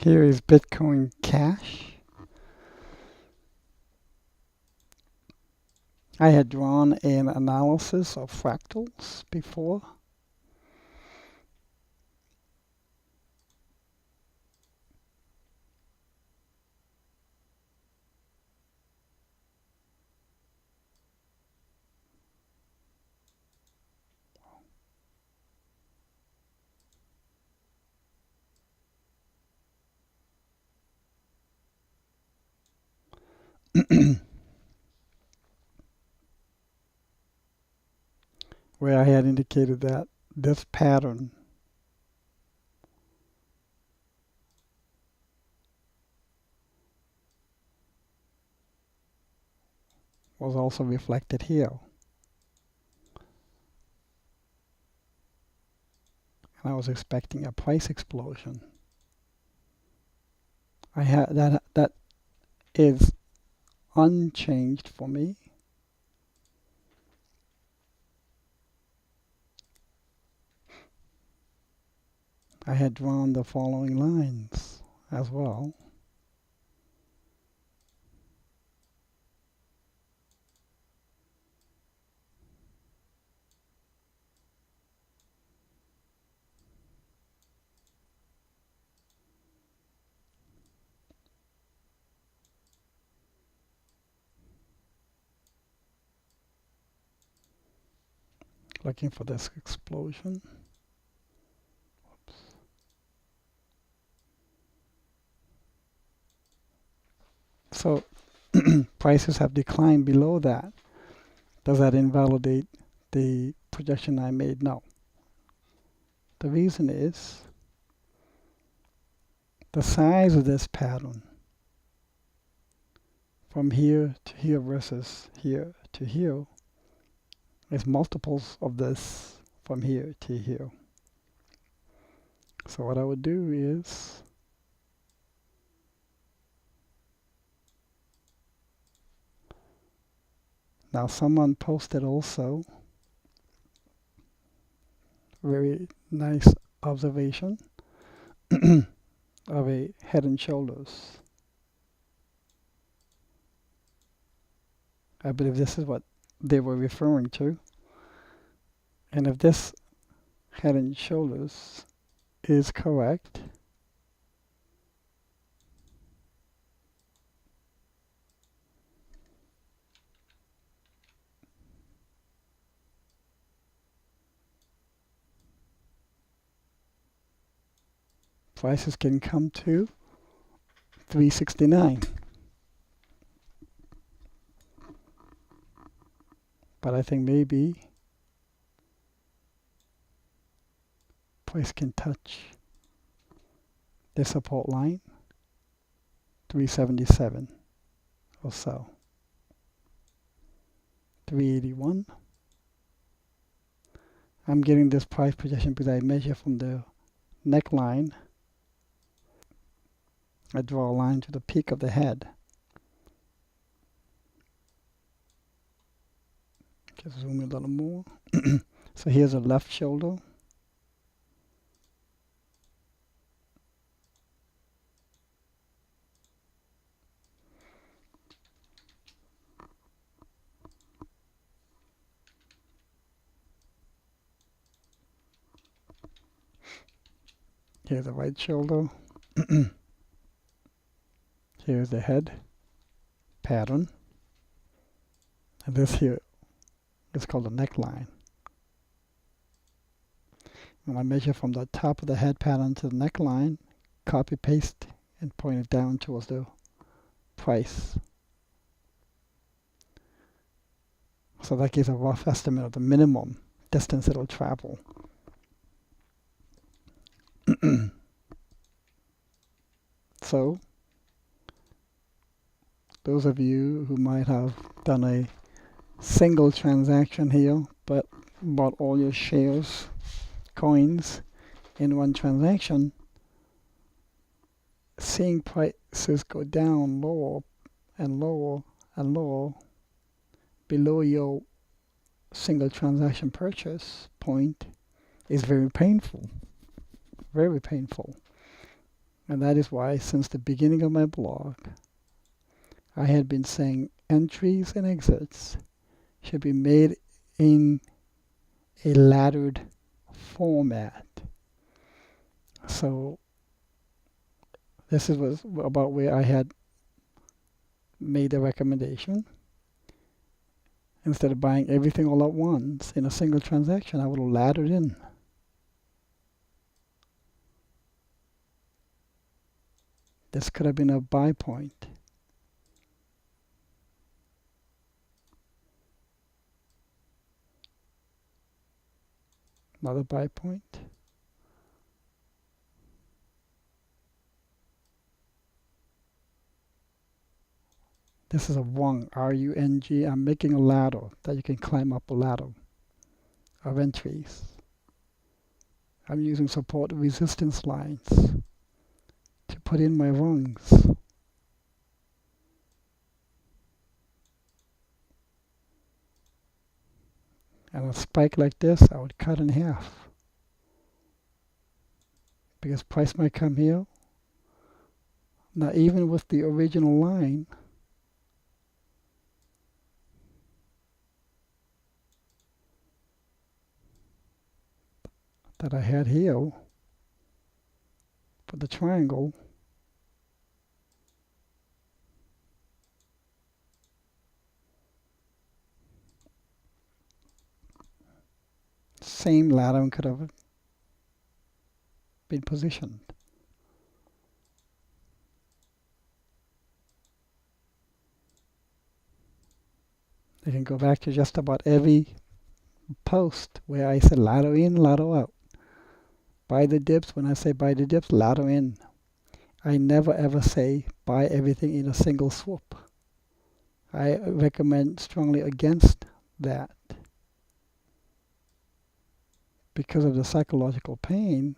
Here is Bitcoin Cash. I had drawn an analysis of fractals before. Where I had indicated that this pattern was also reflected here. And I was expecting a price explosion. I had that is unchanged for me. I had drawn the following lines as well. Looking for this explosion. Oops. So prices have declined below that. Does that invalidate the projection I made? No. The reason is the size of this pattern from here to here versus here to here is multiples of this from here to here. So what I would do is now someone posted also very nice observation of a head and shoulders. I believe this is what they were referring to. And if this head and shoulders is correct, prices can come to 369. But I think maybe price can touch the support line, 377 or so. 381. I'm getting this price projection because I measure from the neckline. I draw a line to the peak of the head. Just zoom in a little more. So here's a left shoulder. Here's the right shoulder. Here's the head pattern. And this here is called the neckline. When I measure from the top of the head pattern to the neckline, copy paste and point it down towards the price. So that gives a rough estimate of the minimum distance it'll travel. So those of you who might have done a single transaction here but bought all your shares, coins in one transaction, seeing prices go down lower and lower and lower below your single transaction purchase point is very painful. Very painful. And that is why, since the beginning of my blog, I had been saying entries and exits should be made in a laddered format. So this was about where I had made the recommendation. Instead of buying everything all at once in a single transaction, I would have laddered in. This could have been a buy point. Another buy point. This is a rung, R-U-N-G. I'm making a ladder that you can climb up a ladder of entries. I'm using support resistance lines to put in my rungs. And a spike like this, I would cut in half. Because price might come here. Now, even with the original line, that I had here for the triangle, same ladder could have been positioned. You can go back to just about every post where I said ladder in, ladder out. Buy the dips. When I say buy the dips, ladder in. I never ever say buy everything in a single swoop. I recommend strongly against that because of the psychological pain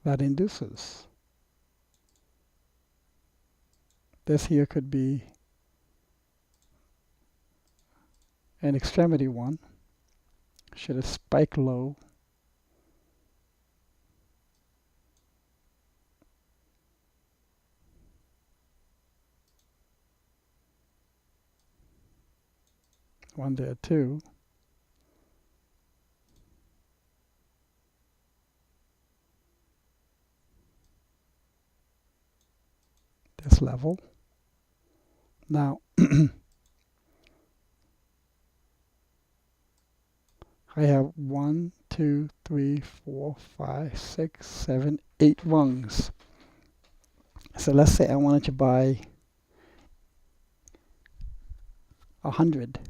that induces. This here could be an extremity one. Should have spiked low. One there too. This level. Now, I have 1, 2, 3, 4, 5, 6, 7, 8 rungs. So let's say I wanted to buy 100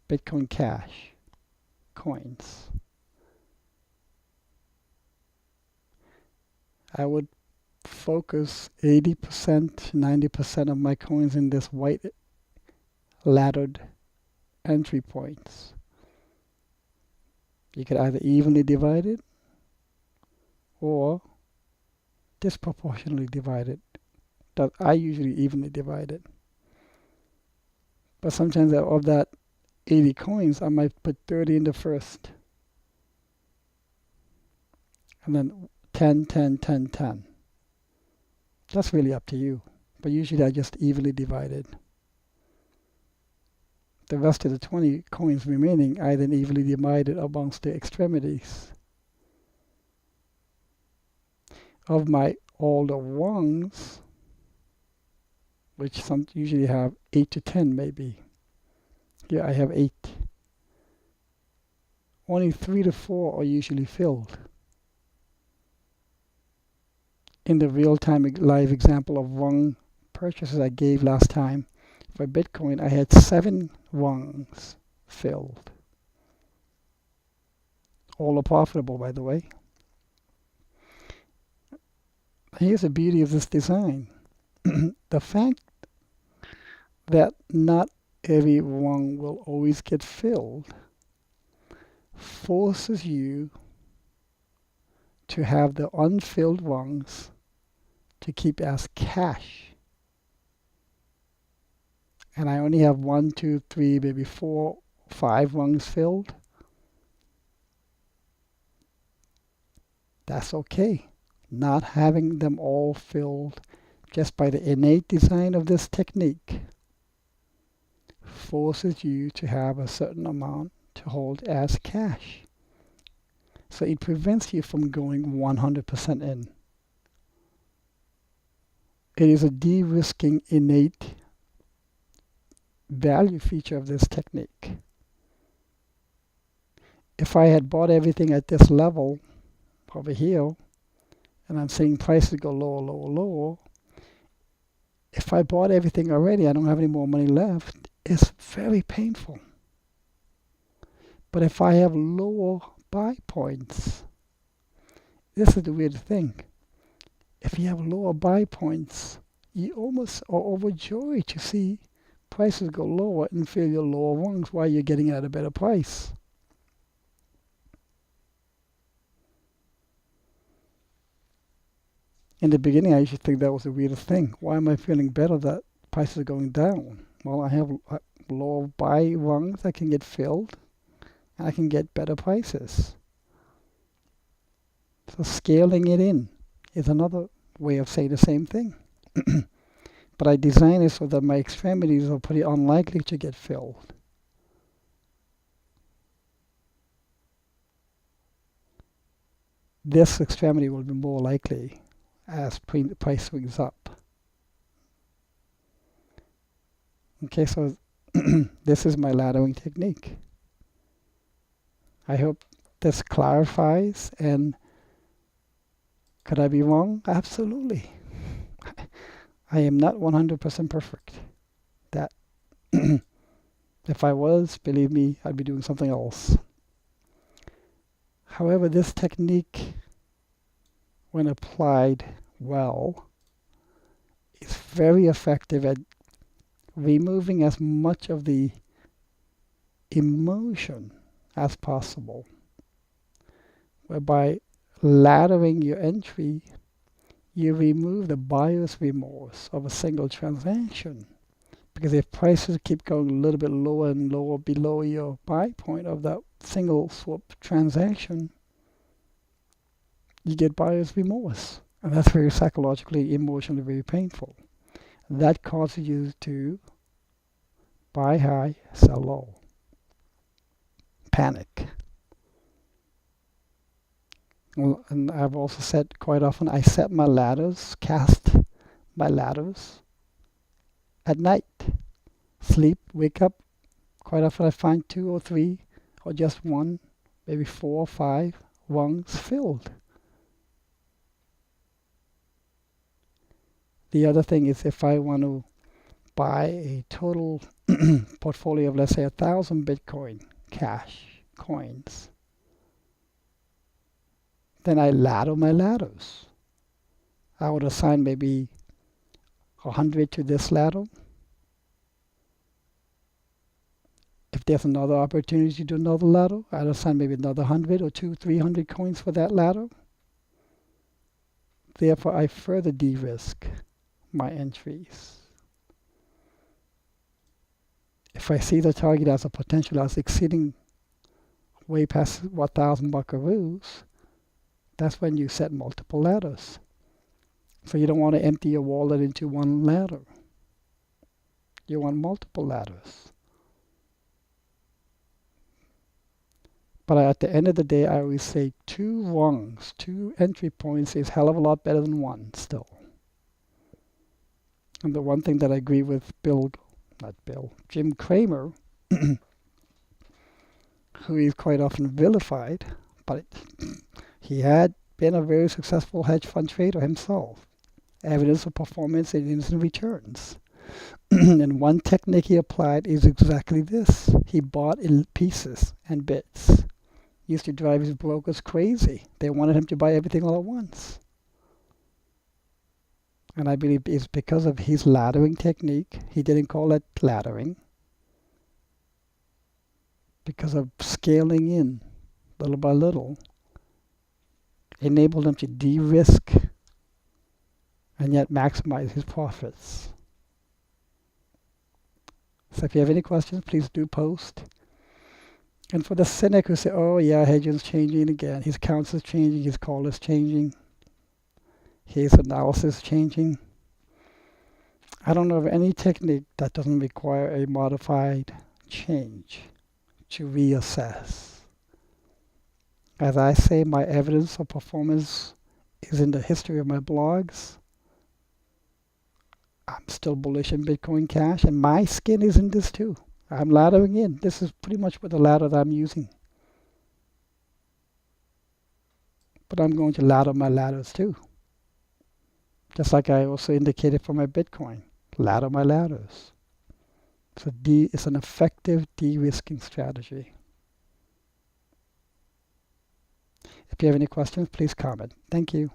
Bitcoin Cash coins. I would focus 80%, 90% of my coins in this white laddered entry points. You could either evenly divide it or disproportionately divide it. I usually evenly divide it. But sometimes of that 80 coins, I might put 30 in the first. And then 10, 10, 10, 10. That's really up to you. But usually I just evenly divide it. The rest of the 20 coins remaining, I then evenly divide it amongst the extremities. Of my older rungs, which some usually have 8 to 10 maybe. Here I have 8. Only 3 to 4 are usually filled. In the real-time live example of rung purchases I gave last time, for Bitcoin, I had 7 rungs filled. All are profitable, by the way. Here's the beauty of this design. The fact that not every rung will always get filled forces you to have the unfilled rungs to keep as cash. And I only have 1, 2, 3, maybe 4 5 rungs filled, that's okay. Not having them all filled just by the innate design of this technique forces you to have a certain amount to hold as cash. So it prevents you from going 100% in. It is a de-risking innate value feature of this technique. If I had bought everything at this level over here, and I'm seeing prices go lower, lower, lower, if I bought everything already, I don't have any more money left, it's very painful. But if I have lower buy points, this is the weird thing. If you have lower buy points, you almost are overjoyed to see prices go lower and fill your lower rungs while you're getting at a better price. In the beginning, I used to think that was the weirdest thing. Why am I feeling better that prices are going down? Well, I have lower buy rungs that can get filled, and I can get better prices. So scaling it in is another way of saying the same thing. But I design it so that my extremities are pretty unlikely to get filled. This extremity will be more likely as price swings up. Okay, so this is my laddering technique. I hope this clarifies, and could I be wrong? Absolutely. I am not 100% perfect. That if I was, believe me, I'd be doing something else. However, this technique, when applied well, is very effective at removing as much of the emotion as possible, whereby laddering your entry, you remove the buyer's remorse of a single transaction. Because if prices keep going a little bit lower and lower below your buy point of that single swap transaction, you get buyer's remorse. And that's very psychologically, emotionally very painful. That causes you to buy high, sell low. Panic. Well, and I've also said quite often, I set my ladders, cast my ladders at night. Sleep, wake up. Quite often I find 2 or 3 or just 1, maybe 4 or 5 rungs filled. The other thing is, if I want to buy a total portfolio of, let's say, 1,000 Bitcoin cash coins, then I ladder my ladders. I would assign maybe 100 to this ladder. If there's another opportunity to do another ladder, I'd assign maybe another 100 or 200, 300 coins for that ladder. Therefore, I further de-risk my entries. If I see the target as a potential as exceeding way past 1,000 buckaroos, that's when you set multiple ladders. So you don't want to empty your wallet into one ladder. You want multiple ladders. But at the end of the day, I always say 2 rungs, 2 entry points is a hell of a lot better than 1 still. And the one thing that I agree with Jim Cramer, who is quite often vilified, but he had been a very successful hedge fund trader himself. Evidence of performance in instant returns. And one technique he applied is exactly this. He bought in pieces and bits. Used to drive his brokers crazy. They wanted him to buy everything all at once. And I believe it's because of his laddering technique. He didn't call it laddering. Because of scaling in little by little, enabled him to de-risk and yet maximize his profits. So if you have any questions, please do post. And for the cynic who say, oh yeah, hedging's changing again, his accounts is changing, his call is changing, his analysis is changing. I don't know of any technique that doesn't require a modified change to reassess. As I say, my evidence of performance is in the history of my blogs. I'm still bullish in Bitcoin Cash, and my skin is in this too. I'm laddering in. This is pretty much what the ladder that I'm using. But I'm going to ladder my ladders too. Just like I also indicated for my Bitcoin. Ladder my ladders. It's an effective de-risking strategy. If you have any questions, please comment. Thank you.